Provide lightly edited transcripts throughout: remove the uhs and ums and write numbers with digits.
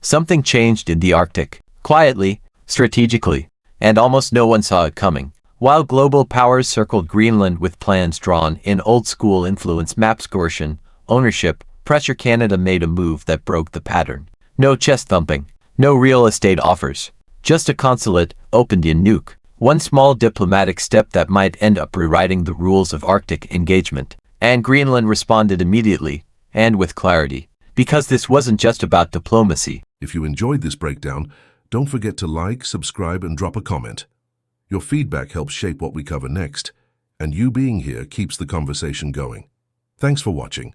Something changed in the Arctic, quietly, strategically, and almost no one saw it coming. While global powers circled Greenland with plans drawn in old-school influence maps, coercion, ownership, pressure, Canada made a move that broke the pattern. No chest-thumping, no real estate offers, just a consulate opened in Nuuk. One small diplomatic step that might end up rewriting the rules of Arctic engagement. And Greenland responded immediately, and with clarity, because this wasn't just about diplomacy. If you enjoyed this breakdown, don't forget to like, subscribe, and drop a comment. Your feedback helps shape what we cover next, and you being here keeps the conversation going. Thanks for watching.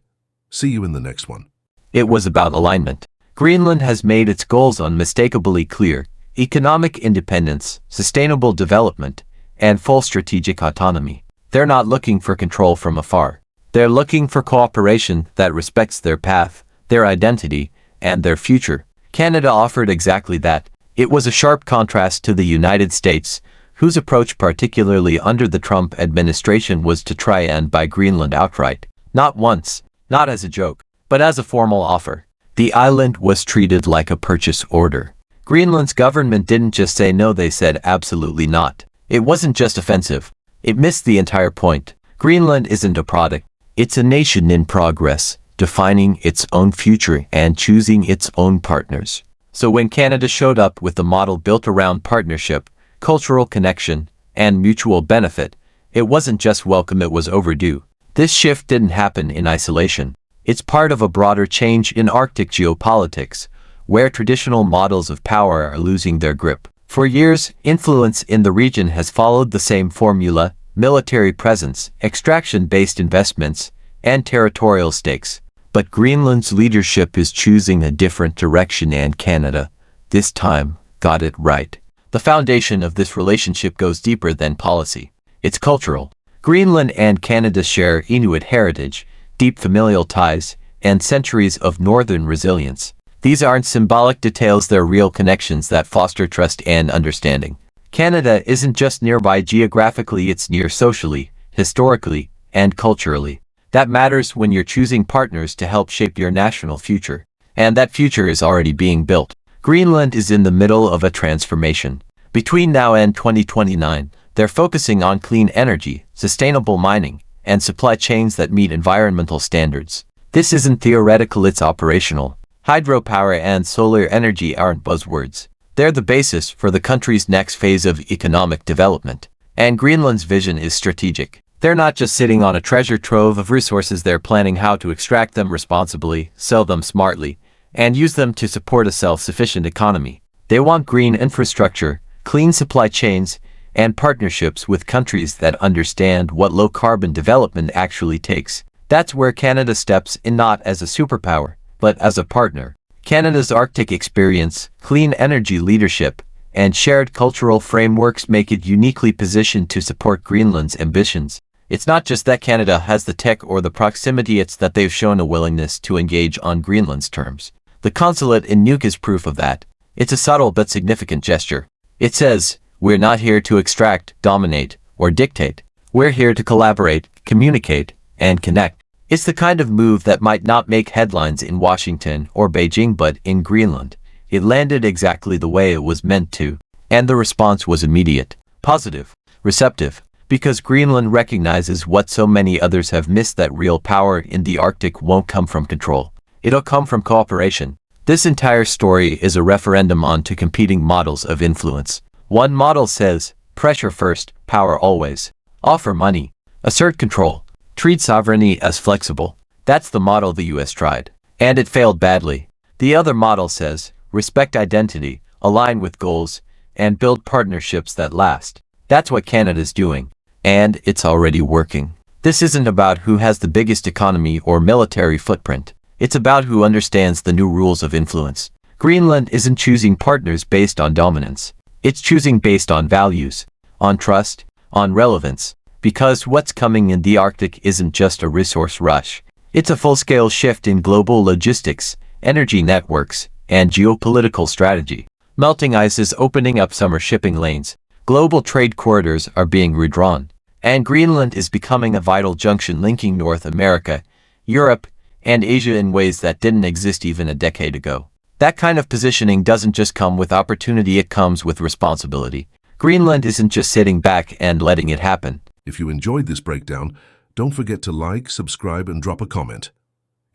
See you in the next one. It was about alignment. Greenland has made its goals unmistakably clear: economic independence, sustainable development, and full strategic autonomy. They're not looking for control from afar. They're looking for cooperation that respects their path, their identity, and their future. Canada offered exactly that. It was a sharp contrast to the United States, whose approach, particularly under the Trump administration, was to try and buy Greenland outright. Not once, not as a joke, but as a formal offer. The island was treated like a purchase order. Greenland's government didn't just say no, they said absolutely not. It wasn't just offensive. It missed the entire point. Greenland isn't a product. It's a nation in progress, defining its own future and choosing its own partners. So when Canada showed up with a model built around partnership, cultural connection, and mutual benefit, it wasn't just welcome, it was overdue. This shift didn't happen in isolation. It's part of a broader change in Arctic geopolitics, where traditional models of power are losing their grip. For years, influence in the region has followed the same formula: military presence, extraction-based investments, and territorial stakes. But Greenland's leadership is choosing a different direction, and Canada, this time, got it right. The foundation of this relationship goes deeper than policy. It's cultural. Greenland and Canada share Inuit heritage, deep familial ties, and centuries of northern resilience. These aren't symbolic details, they're real connections that foster trust and understanding. Canada isn't just nearby geographically, it's near socially, historically, and culturally. That matters when you're choosing partners to help shape your national future. And that future is already being built. Greenland is in the middle of a transformation. Between now and 2029, they're focusing on clean energy, sustainable mining, and supply chains that meet environmental standards. This isn't theoretical, it's operational. Hydropower and solar energy aren't buzzwords. They're the basis for the country's next phase of economic development. And Greenland's vision is strategic. They're not just sitting on a treasure trove of resources, they're planning how to extract them responsibly, sell them smartly, and use them to support a self-sufficient economy. They want green infrastructure, clean supply chains, and partnerships with countries that understand what low-carbon development actually takes. That's where Canada steps in, not as a superpower, but as a partner. Canada's Arctic experience, clean energy leadership, and shared cultural frameworks make it uniquely positioned to support Greenland's ambitions. It's not just that Canada has the tech or the proximity, it's that they've shown a willingness to engage on Greenland's terms. The consulate in Nuuk is proof of that. It's a subtle but significant gesture. It says, we're not here to extract, dominate, or dictate. We're here to collaborate, communicate, and connect. It's the kind of move that might not make headlines in Washington or Beijing, but in Greenland, it landed exactly the way it was meant to. And the response was immediate, positive, receptive, because Greenland recognizes what so many others have missed, that real power in the Arctic won't come from control. It'll come from cooperation. This entire story is a referendum on two competing models of influence. One model says, pressure first, power always. Offer money. Assert control. Treat sovereignty as flexible. That's the model the US tried. And it failed badly. The other model says, respect identity, align with goals, and build partnerships that last. That's what Canada's doing. And it's already working. This isn't about who has the biggest economy or military footprint. It's about who understands the new rules of influence. Greenland isn't choosing partners based on dominance. It's choosing based on values, on trust, on relevance. Because what's coming in the Arctic isn't just a resource rush. It's a full-scale shift in global logistics, energy networks, and geopolitical strategy. Melting ice is opening up summer shipping lanes. Global trade corridors are being redrawn. And Greenland is becoming a vital junction linking North America, Europe, and Asia in ways that didn't exist even a decade ago. That kind of positioning doesn't just come with opportunity, it comes with responsibility. Greenland isn't just sitting back and letting it happen. If you enjoyed this breakdown, don't forget to like, subscribe, and drop a comment.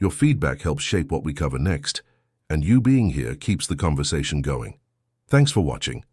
Your feedback helps shape what we cover next, and you being here keeps the conversation going. Thanks for watching.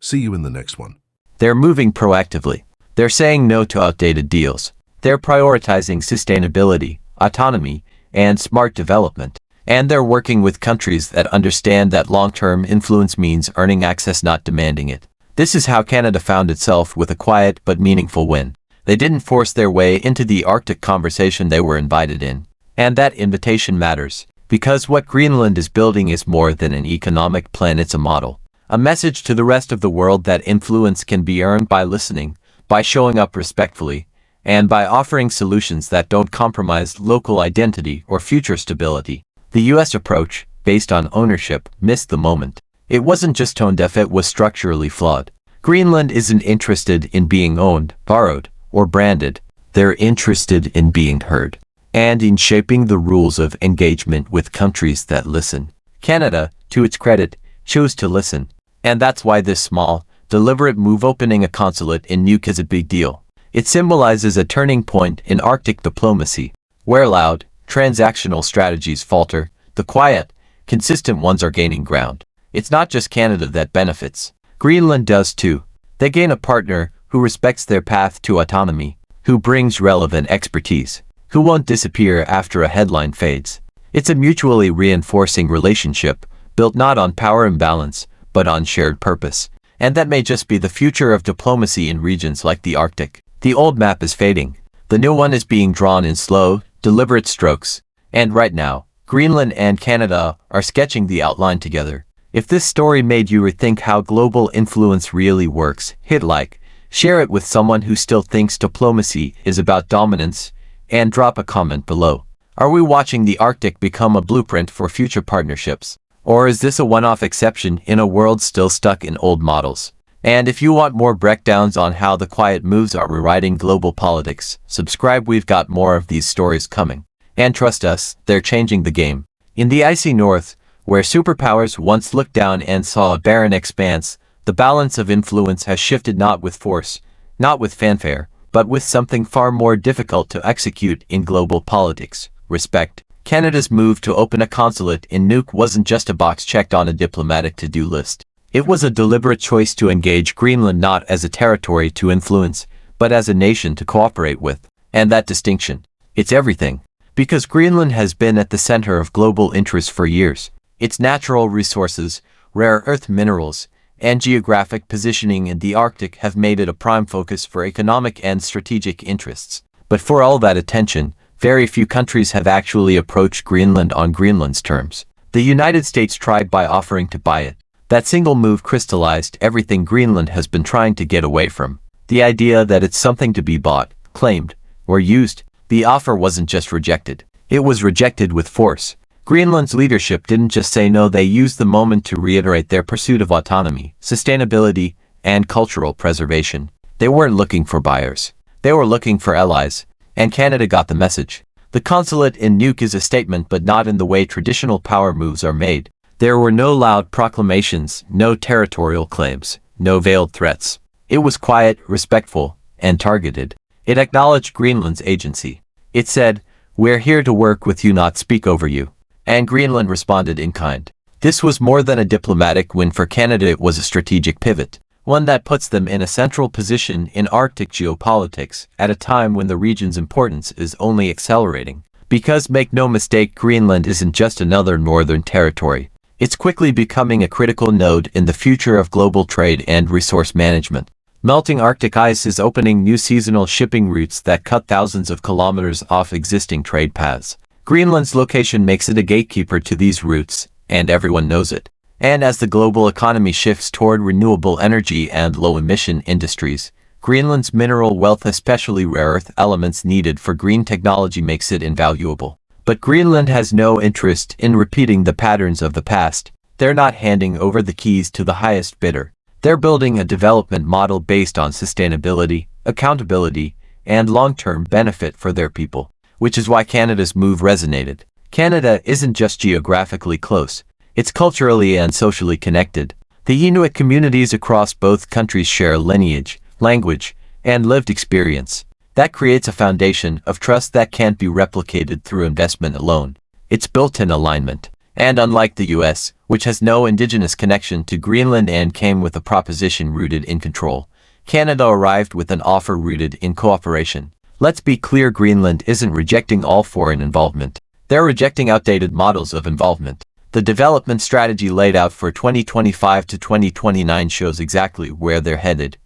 See you in the next one. They're moving proactively. They're saying no to outdated deals. They're prioritizing sustainability, autonomy, and smart development. And they're working with countries that understand that long-term influence means earning access, not demanding it. This is how Canada found itself with a quiet but meaningful win. They didn't force their way into the Arctic conversation, they were invited in. And that invitation matters, because what Greenland is building is more than an economic plan, it's a model. A message to the rest of the world that influence can be earned by listening, by showing up respectfully, and by offering solutions that don't compromise local identity or future stability. The U.S. approach, based on ownership, missed the moment. It wasn't just tone deaf, it was structurally flawed. Greenland isn't interested in being owned, borrowed, or branded. They're interested in being heard, and in shaping the rules of engagement with countries that listen. Canada, to its credit, chose to listen. And that's why this small, deliberate move, opening a consulate in Nuuk, is a big deal. It symbolizes a turning point in Arctic diplomacy, where loud, transactional strategies falter, the quiet, consistent ones are gaining ground. It's not just Canada that benefits. Greenland does too. They gain a partner who respects their path to autonomy, who brings relevant expertise, who won't disappear after a headline fades. It's a mutually reinforcing relationship, built not on power imbalance, but on shared purpose. And that may just be the future of diplomacy in regions like the Arctic. The old map is fading. The new one is being drawn in slow, deliberate strokes. And right now, Greenland and Canada are sketching the outline together. If this story made you rethink how global influence really works, hit like, share it with someone who still thinks diplomacy is about dominance, and drop a comment below. Are we watching the Arctic become a blueprint for future partnerships? Or is this a one-off exception in a world still stuck in old models? And if you want more breakdowns on how the quiet moves are rewriting global politics, subscribe, we've got more of these stories coming. And trust us, they're changing the game. In the icy north, where superpowers once looked down and saw a barren expanse, the balance of influence has shifted, not with force, not with fanfare, but with something far more difficult to execute in global politics: respect. Canada's move to open a consulate in Nuuk wasn't just a box checked on a diplomatic to-do list. It was a deliberate choice to engage Greenland not as a territory to influence, but as a nation to cooperate with. And that distinction, it's everything. Because Greenland has been at the center of global interest for years. Its natural resources, rare earth minerals, and geographic positioning in the Arctic have made it a prime focus for economic and strategic interests. But for all that attention, very few countries have actually approached Greenland on Greenland's terms. The United States tried by offering to buy it. That single move crystallized everything Greenland has been trying to get away from. The idea that it's something to be bought, claimed, or used. The offer wasn't just rejected. It was rejected with force. Greenland's leadership didn't just say no, they used the moment to reiterate their pursuit of autonomy, sustainability, and cultural preservation. They weren't looking for buyers. They were looking for allies. And Canada got the message. The consulate in Nuuk is a statement, but not in the way traditional power moves are made. There were no loud proclamations, no territorial claims, no veiled threats. It was quiet, respectful, and targeted. It acknowledged Greenland's agency. It said, "We're here to work with you, not speak over you." And Greenland responded in kind. This was more than a diplomatic win for Canada, it was a strategic pivot. One that puts them in a central position in Arctic geopolitics at a time when the region's importance is only accelerating. Because make no mistake, Greenland isn't just another northern territory. It's quickly becoming a critical node in the future of global trade and resource management. Melting Arctic ice is opening new seasonal shipping routes that cut thousands of kilometers off existing trade paths. Greenland's location makes it a gatekeeper to these routes, and everyone knows it. And as the global economy shifts toward renewable energy and low-emission industries, Greenland's mineral wealth, especially rare earth elements needed for green technology, makes it invaluable. But Greenland has no interest in repeating the patterns of the past. They're not handing over the keys to the highest bidder. They're building a development model based on sustainability, accountability, and long-term benefit for their people. Which is why Canada's move resonated. Canada isn't just geographically close. It's culturally and socially connected. The Inuit communities across both countries share lineage, language, and lived experience. That creates a foundation of trust that can't be replicated through investment alone. It's built-in alignment. And unlike the US, which has no indigenous connection to Greenland and came with a proposition rooted in control, Canada arrived with an offer rooted in cooperation. Let's be clear, Greenland isn't rejecting all foreign involvement. They're rejecting outdated models of involvement. The development strategy laid out for 2025 to 2029 shows exactly where they're headed.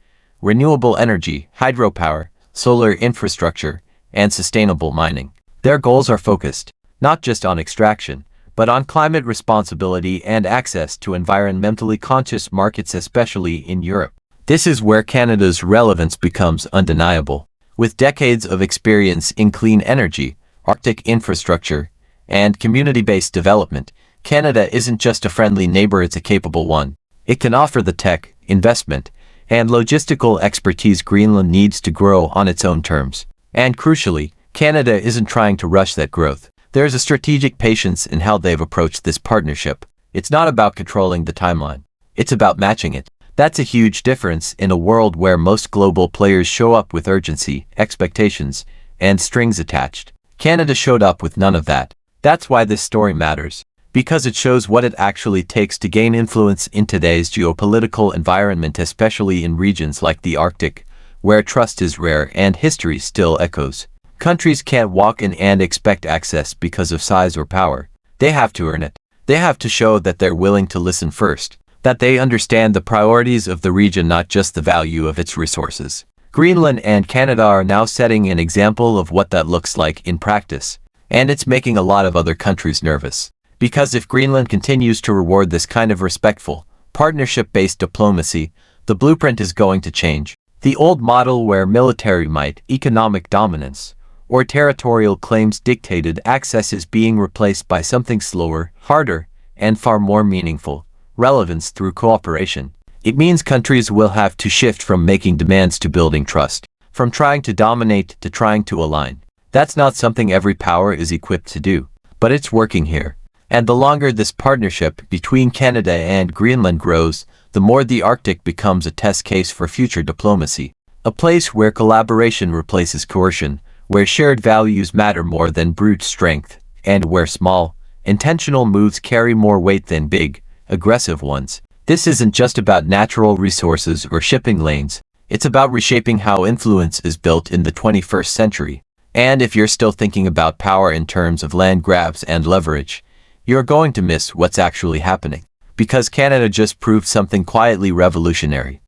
Renewable energy, hydropower, solar infrastructure, and sustainable mining. Their goals are focused, not just on extraction, but on climate responsibility and access to environmentally conscious markets, especially in Europe. This is where Canada's relevance becomes undeniable. With decades of experience in clean energy, Arctic infrastructure, and community-based development, Canada isn't just a friendly neighbor, it's a capable one. It can offer the tech, investment, and logistical expertise Greenland needs to grow on its own terms. And crucially, Canada isn't trying to rush that growth. There's a strategic patience in how they've approached this partnership. It's not about controlling the timeline. It's about matching it. That's a huge difference in a world where most global players show up with urgency, expectations, and strings attached. Canada showed up with none of that. That's why this story matters. Because it shows what it actually takes to gain influence in today's geopolitical environment, especially in regions like the Arctic, where trust is rare and history still echoes. Countries can't walk in and expect access because of size or power. They have to earn it. They have to show that they're willing to listen first, that they understand the priorities of the region, not just the value of its resources. Greenland and Canada are now setting an example of what that looks like in practice, and it's making a lot of other countries nervous. Because if Greenland continues to reward this kind of respectful, partnership-based diplomacy, the blueprint is going to change. The old model where military might, economic dominance, or territorial claims dictated access is being replaced by something slower, harder, and far more meaningful: relevance through cooperation. It means countries will have to shift from making demands to building trust, from trying to dominate to trying to align. That's not something every power is equipped to do, but it's working here. And the longer this partnership between Canada and Greenland grows, the more the Arctic becomes a test case for future diplomacy. A place where collaboration replaces coercion, where shared values matter more than brute strength, and where small, intentional moves carry more weight than big, aggressive ones. This isn't just about natural resources or shipping lanes. It's about reshaping how influence is built in the 21st century. And if you're still thinking about power in terms of land grabs and leverage, you're going to miss what's actually happening. Because Canada just proved something quietly revolutionary.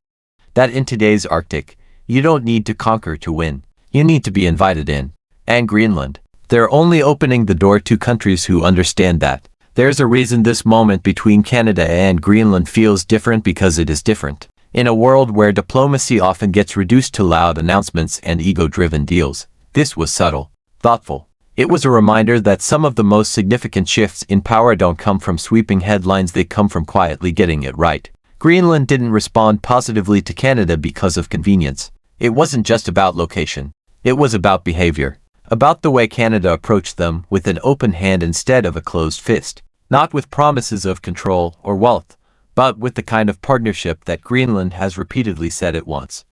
That in today's Arctic, you don't need to conquer to win. You need to be invited in. And Greenland, they're only opening the door to countries who understand that. There's a reason this moment between Canada and Greenland feels different, because it is different. In a world where diplomacy often gets reduced to loud announcements and ego-driven deals, this was subtle, thoughtful. It was a reminder that some of the most significant shifts in power don't come from sweeping headlines, they come from quietly getting it right. Greenland didn't respond positively to Canada because of convenience. It wasn't just about location. It was about behavior. About the way Canada approached them, with an open hand instead of a closed fist. Not with promises of control or wealth, but with the kind of partnership that Greenland has repeatedly said it wants.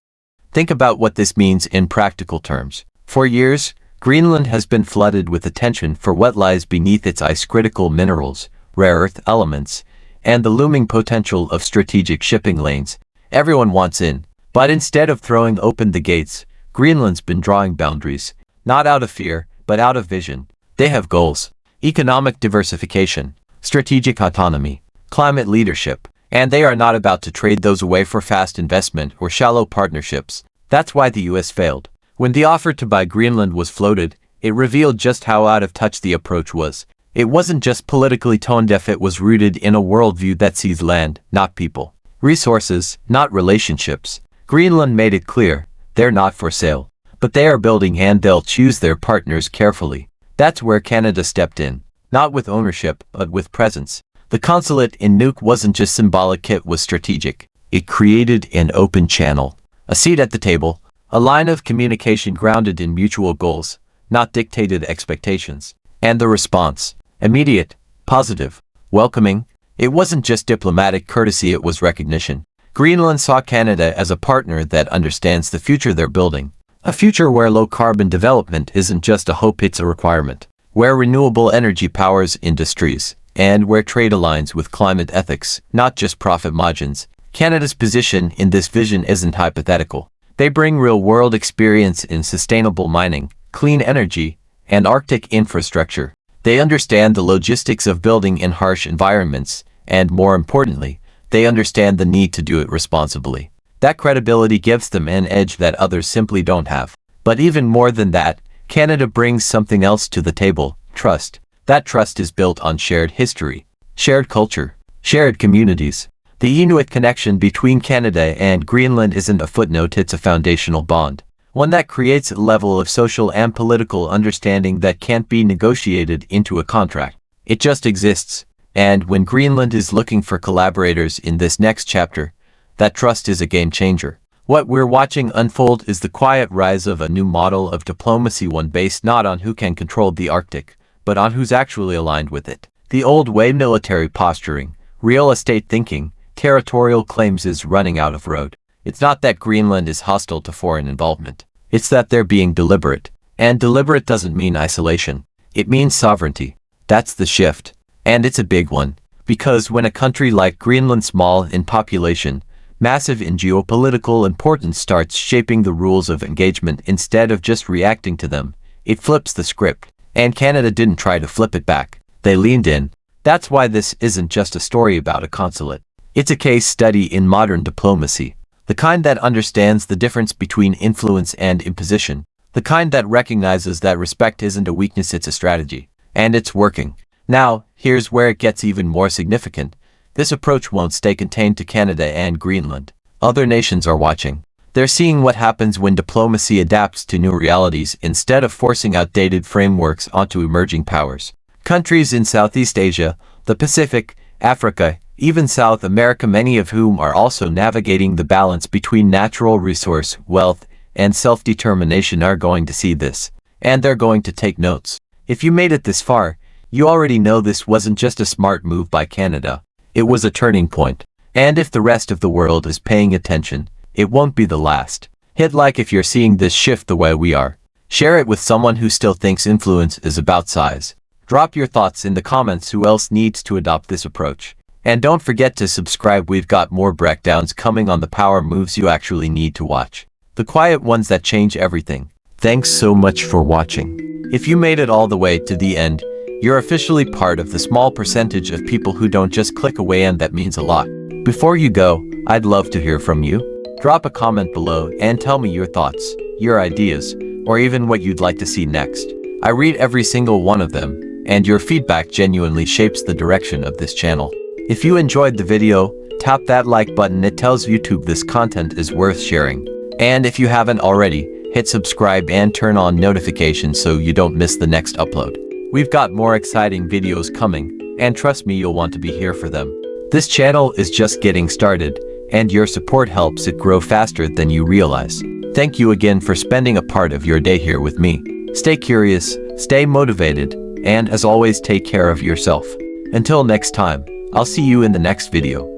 Think about what this means in practical terms. For years, Greenland has been flooded with attention for what lies beneath its ice: critical minerals, rare earth elements, and the looming potential of strategic shipping lanes. Everyone wants in. But instead of throwing open the gates, Greenland's been drawing boundaries, not out of fear, but out of vision. They have goals: economic diversification, strategic autonomy, climate leadership, and they are not about to trade those away for fast investment or shallow partnerships. That's why the US failed. When the offer to buy Greenland was floated, it revealed just how out of touch the approach was. It wasn't just politically tone-deaf, it was rooted in a worldview that sees land, not people, resources, not relationships. Greenland made it clear, they're not for sale, but they are building, and they'll choose their partners carefully. That's where Canada stepped in, not with ownership, but with presence. The consulate in Nuuk wasn't just symbolic, it was strategic. It created an open channel, a seat at the table, a line of communication grounded in mutual goals, not dictated expectations. And the response: immediate, positive, welcoming. It wasn't just diplomatic courtesy, it was recognition. Greenland saw Canada as a partner that understands the future they're building. A future where low-carbon development isn't just a hope, it's a requirement. Where renewable energy powers industries, and where trade aligns with climate ethics, not just profit margins. Canada's position in this vision isn't hypothetical. They bring real-world experience in sustainable mining, clean energy, and Arctic infrastructure. They understand the logistics of building in harsh environments, and more importantly, they understand the need to do it responsibly. That credibility gives them an edge that others simply don't have. But even more than that, Canada brings something else to the table: trust. That trust is built on shared history, shared culture, shared communities. The Inuit connection between Canada and Greenland isn't a footnote, it's a foundational bond. One that creates a level of social and political understanding that can't be negotiated into a contract. It just exists. And when Greenland is looking for collaborators in this next chapter, that trust is a game changer. What we're watching unfold is the quiet rise of a new model of diplomacy, one based not on who can control the Arctic, but on who's actually aligned with it. The old way, military posturing, real estate thinking, territorial claims, is running out of road. It's not that Greenland is hostile to foreign involvement. It's that they're being deliberate. And deliberate doesn't mean isolation. It means sovereignty. That's the shift. And it's a big one. Because when a country like Greenland, small in population, massive in geopolitical importance, starts shaping the rules of engagement instead of just reacting to them, it flips the script. And Canada didn't try to flip it back. They leaned in. That's why this isn't just a story about a consulate. It's a case study in modern diplomacy. The kind that understands the difference between influence and imposition. The kind that recognizes that respect isn't a weakness, it's a strategy. And it's working. Now, here's where it gets even more significant. This approach won't stay contained to Canada and Greenland. Other nations are watching. They're seeing what happens when diplomacy adapts to new realities instead of forcing outdated frameworks onto emerging powers. Countries in Southeast Asia, the Pacific, Africa, even South America, many of whom are also navigating the balance between natural resource, wealth, and self-determination, are going to see this. And they're going to take notes. If you made it this far, you already know this wasn't just a smart move by Canada. It was a turning point. And if the rest of the world is paying attention, it won't be the last. Hit like if you're seeing this shift the way we are. Share it with someone who still thinks influence is about size. Drop your thoughts in the comments. Who else needs to adopt this approach? And don't forget to subscribe. We've got more breakdowns coming on the power moves you actually need to watch. The quiet ones that change everything. Thanks so much for watching. If you made it all the way to the end, you're officially part of the small percentage of people who don't just click away, and that means a lot. Before you go, I'd love to hear from you. Drop a comment below and tell me your thoughts, your ideas, or even what you'd like to see next. I read every single one of them, and your feedback genuinely shapes the direction of this channel. If you enjoyed the video, tap that like button. It tells YouTube this content is worth sharing. And if you haven't already, hit subscribe and turn on notifications so you don't miss the next upload. We've got more exciting videos coming, and trust me, you'll want to be here for them. This channel is just getting started, and your support helps it grow faster than you realize. Thank you again for spending a part of your day here with me. Stay curious, stay motivated, and as always, take care of yourself. Until next time, I'll see you in the next video.